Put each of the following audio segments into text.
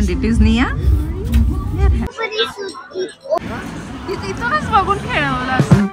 and it is Nia. इथूनच बघून खेळवलं असं.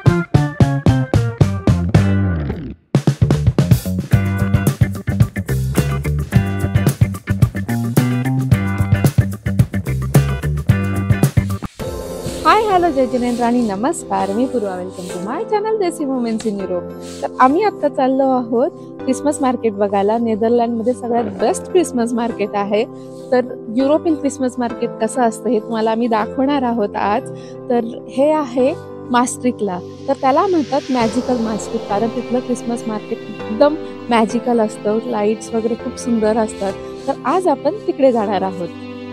हाय हॅलो जय जिनेंद्र आणि नमस्कार, मी Purva. Welcome to my channel Desi womens in Europe. तर आम्ही आता चाललो आहोत क्रिसमस मार्केट बघायला. नेदरलँडमध्ये सगळ्यात बेस्ट क्रिसमस मार्केट आहे. तर युरोपियन क्रिसमस मार्केट कसं असतं हे तुम्हाला आम्ही दाखवणार आहोत आज. तर हे आहे मास्ट्रिकला. तर त्याला म्हणतात मॅजिकल मास्ट्रिक, कारण तिथलं क्रिसमस मार्केट एकदम मॅजिकल असतं. लाईट्स वगैरे खूप सुंदर असतात. तर आज आपण तिकडे जाणार आहोत.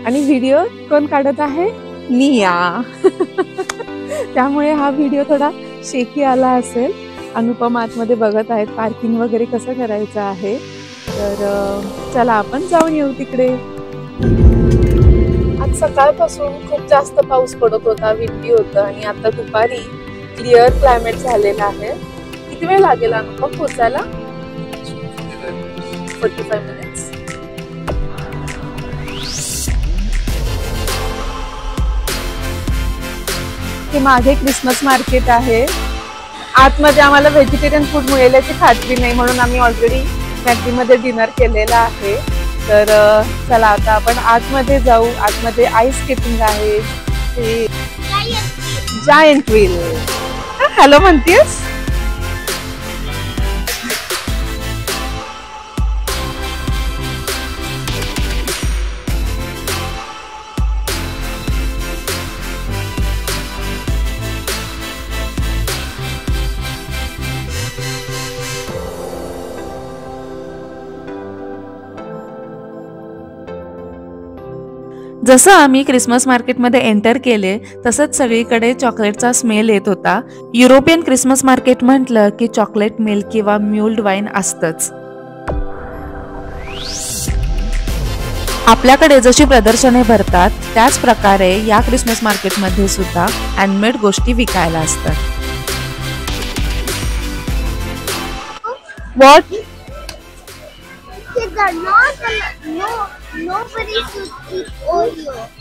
आणि व्हिडिओ कोण काढत आहे? निया. त्यामुळे हा व्हिडिओ थोडा शेकी आला असेल. अनुपम आतमध्ये बघत आहेत पार्किंग वगैरे कसं करायचं आहे. तर चला आपण जाऊन येऊ तिकडे. आज सकाळपासून खूप जास्त पाऊस पडत होता, विंडी होतं आणि आता दुपारी क्लिअर क्लायमेट झालेलं आहे. किती वेळ लागेल अनुपम पोचायला? 45 मिनिट्स. हे मागे क्रिसमस मार्केट आहे. आतमध्ये आम्हाला व्हेजिटेरियन फूड मिळेल याची खात्री नाही, म्हणून आम्ही ऑलरेडी मॅगडीमध्ये डिनर केलेला आहे. तर चला आता आपण आतमध्ये जाऊ. आतमध्ये आईस स्केटिंग आहे, जायंट व्हील. हॅलो म्हणतेस? जसं आम्ही क्रिसमस मार्केटमध्ये एंटर केले तसंच सगळीकडे चॉकलेटचा स्मेल येत होता. युरोपियन क्रिसमस मार्केट म्हटलं की चॉकलेट मिल्क किंवा म्युल्ड वाईन असतंच. आपल्याकडे जशी प्रदर्शने भरतात त्याच प्रकारे या क्रिसमस मार्केटमध्ये सुद्धा हँडमेड गोष्टी विकायला असतात. What?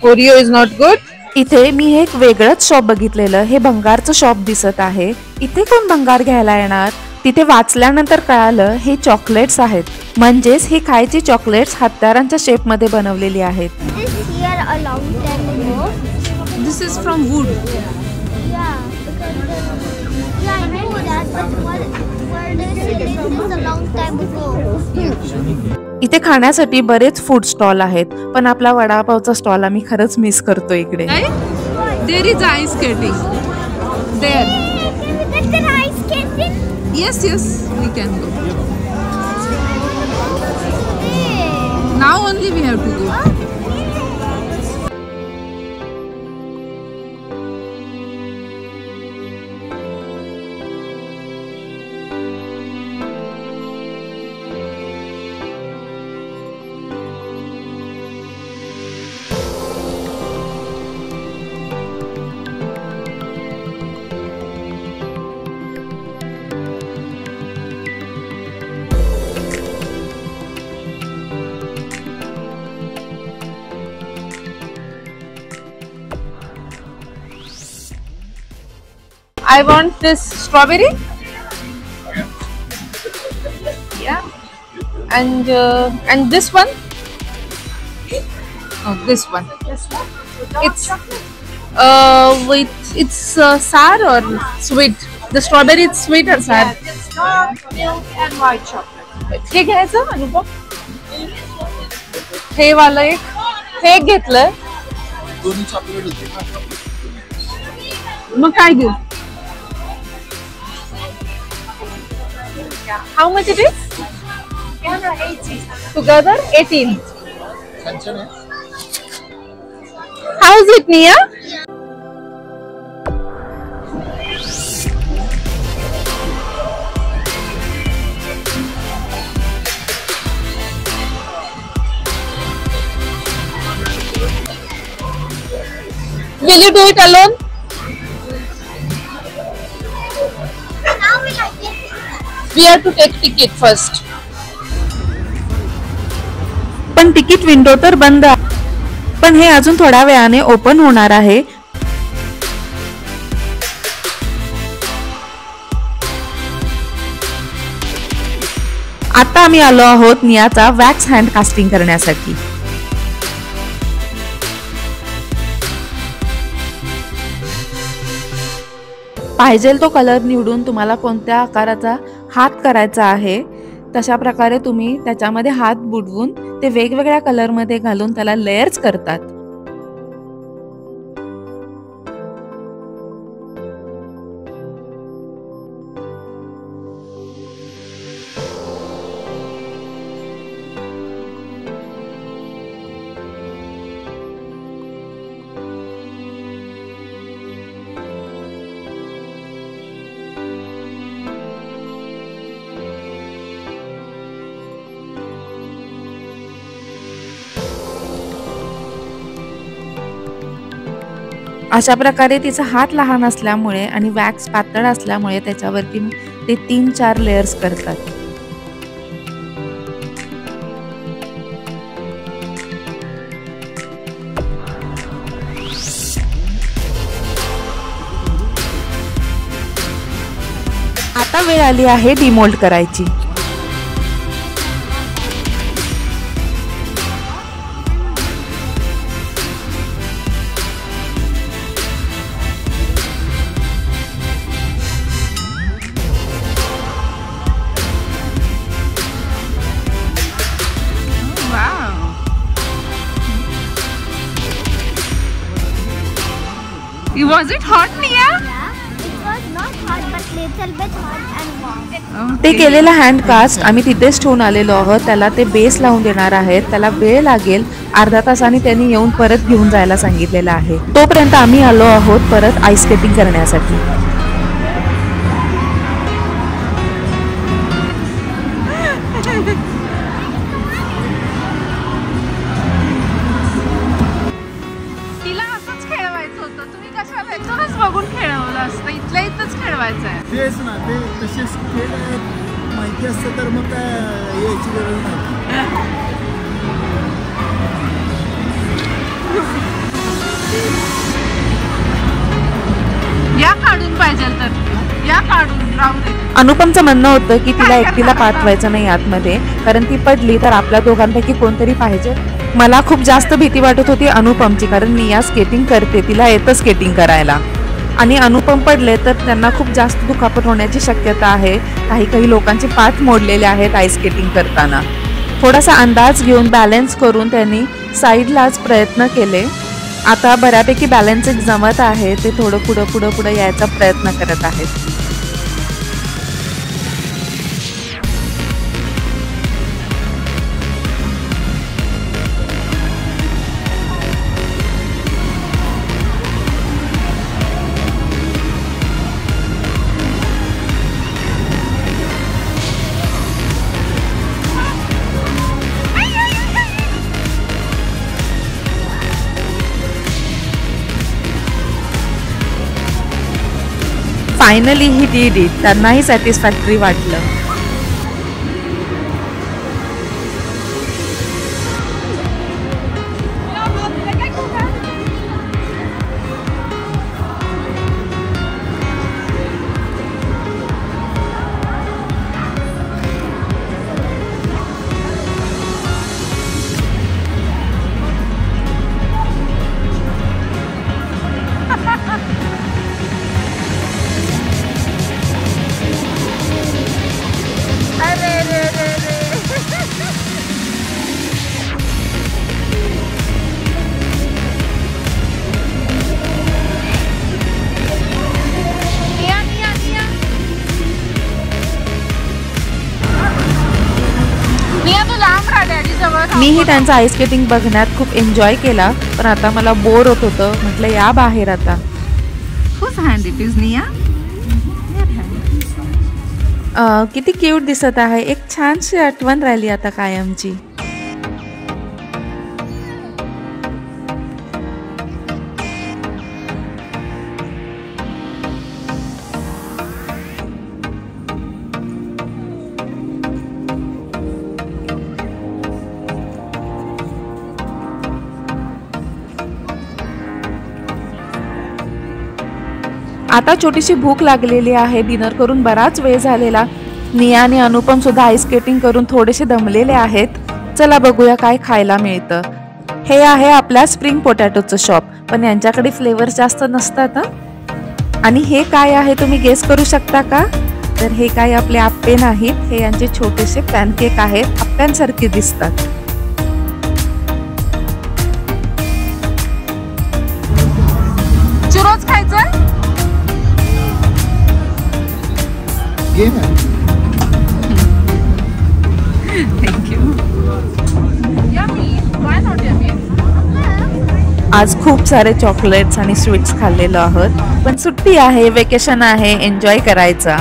Oreo is not good. इथे मी एक वेगळंच शॉप बघितलेलं. हे भंगारचं शॉप दिसत आहे. इथे कोण भंगार घ्यायला येणार? तिथे वाचल्यानंतर कळालं हे चॉकलेट्स आहेत. म्हणजेच ही खायची चॉकलेट्स हत्यारांच्या शेप मध्ये बनवलेली आहेत. This is from wood. इथे खाण्यासाठी बरेच फूड स्टॉल आहेत, पण आपला वडापावचा स्टॉल आम्ही खरंच मिस करतो इकडे. There is ice skating. There. Yes, we can go. Now only we have to go. I want this strawberry. Yeah. And this one. Oh, this one. It's it's sour or sweet. The strawberry is sweet or sour? It's dark milk and white chocolate. हे घ्यायचं अनुपम. हे वाला हे घेतलं. दोन्ही chocolate होते. मग काय घेऊ? How much it is? Together 18. Together 18. छान आहे. How is it, Nia? Will you do it alone? We have to take ticket first. पण तिकीट विंडो तर बंद आहे. पण हे अजून थोड्या वेळाने ओपन होणार आहे. आता आम्ही आलो आहोत नियाचा वॅक्स हँड कास्टिंग करण्यासाठी. पाहिजे तो कलर निवडून तुम्हाला कोणत्या आकाराचा हात करायचा आहे तशा प्रकारे तुम्ही त्याच्यामध्ये हात बुडवून ते वेगवेगळ्या कलरमध्ये घालून त्याला लेयर्स करतात. अशा प्रकारे तिचा हात लहान असल्यामुळे आणि वॅक्स पातळ असल्यामुळे त्याच्यावरती ते 3-4 लेयर्स करतात. आता वेळ आली आहे डिमोल्ड करायची. Was it hot, Nia? Yeah, it was not hot but little bit hot and warm. ते केलेला हँड कास्ट आम्ही तिथेच ठेवून आलेलो आहोत. त्याला ते बेस लावून देणार आहेत. त्याला वेळ लागेल, अर्धा तासाने त्यांनी येऊन परत घेऊन जायला सांगितलेलं आहे. तोपर्यंत आम्ही आलो आहोत परत आईस स्केटिंग करण्यासाठी. बघून खेळवलं असतं, इथल्या इथंच खेळवायचं आहे. तेच ना, ते तसेच खेळ माहिती असतं तर मग काय यायची गरज नाही. या काढून पाहिजे तर या काढून राहू दे. अनुपमचं म्हणणं होतं की तिला एकटीला पाठवायचं नाही आतमध्ये, कारण ती पडली तर आपल्या दोघांपैकी कोणतरी पाहिजे. मला खूप जास्त भीती वाटत होती अनुपमची, कारण निया स्केटिंग करते, तिला येतं स्केटिंग करायला. आणि अनुपम पडले तर त्यांना खूप जास्त दुखापत होण्याची शक्यता आहे. काही लोकांचे पाठ मोडलेले आहेत आईस स्केटिंग करताना. थोडासा अंदाज घेऊन बॅलन्स करून त्यांनी साईडलाच प्रयत्न केले. आता बऱ्यापैकी बॅलन्सिंग जमत आहे. ते थोडं पुढं यायचा प्रयत्न करत आहेत. Finally he did it. त्यांनाही सॅटिस्फॅक्टरी वाटलं. मीही त्यांचं आईस स्केटिंग बघण्यात खूप एन्जॉय केला, पण आता मला बोर होत होतं. म्हटलं या बाहेर आता. Whose hand it is, Nia? किती क्यूट दिसत आहे. एक छानशी आठवण राहिली आता कायमची. आता छोटीशी भूक लागलेली आहे, डिनर करून बराच वेळ झालेला. निया आणि अनुपम सुद्धा आईस स्केटिंग करून थोडेसे दमलेले आहेत. चला बघूया काय खायला मिळतं. हे आहे आपल्या स्प्रिंग पोटॅटोचं शॉप, पण यांच्याकडे फ्लेवर जास्त नसतात. आणि हे काय आहे तुम्ही गेस करू शकता का? तर हे काय आपले आप्पे नाहीत, हे यांचे छोटेसे पॅनकेक आहेत, आप्प्यांसारखे दिसतात. चुरोज खायचं. गेम आहे. थँक्यू. आज खूप सारे चॉकलेट्स आणि स्वीट्स खाल्लेलो आहोत, पण सुट्टी आहे, वेकेशन आहे, एन्जॉय करायचा.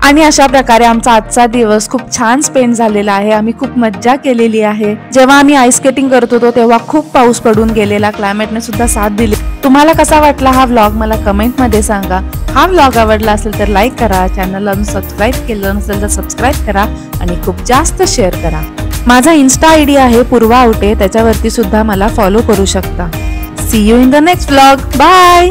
आणि अशा प्रकारे आमचा आजचा दिवस खूप छान स्पेंड झालेला आहे. आम्ही खूप मज्जा केलेली आहे. जेव्हा आम्ही आईस स्केटिंग करत होतो तेव्हा खूप पाऊस पडून गेलेला, क्लायमेटने सुद्धा साथ दिली. तुम्हाला कसा वाटला हा व्लॉग मला कमेंट मध्ये सांगा. हा व्लॉग आवडला असेल तर लाईक करा, चॅनलला सबस्क्राईब केलं नसेल तर सबस्क्राईब करा आणि खूप जास्त शेअर करा. माझा इन्स्टा आयडी आहे पूर्वा आवटे, त्याच्यावरती सुद्धा मला फॉलो करू शकता. See you in the next vlog. Bye.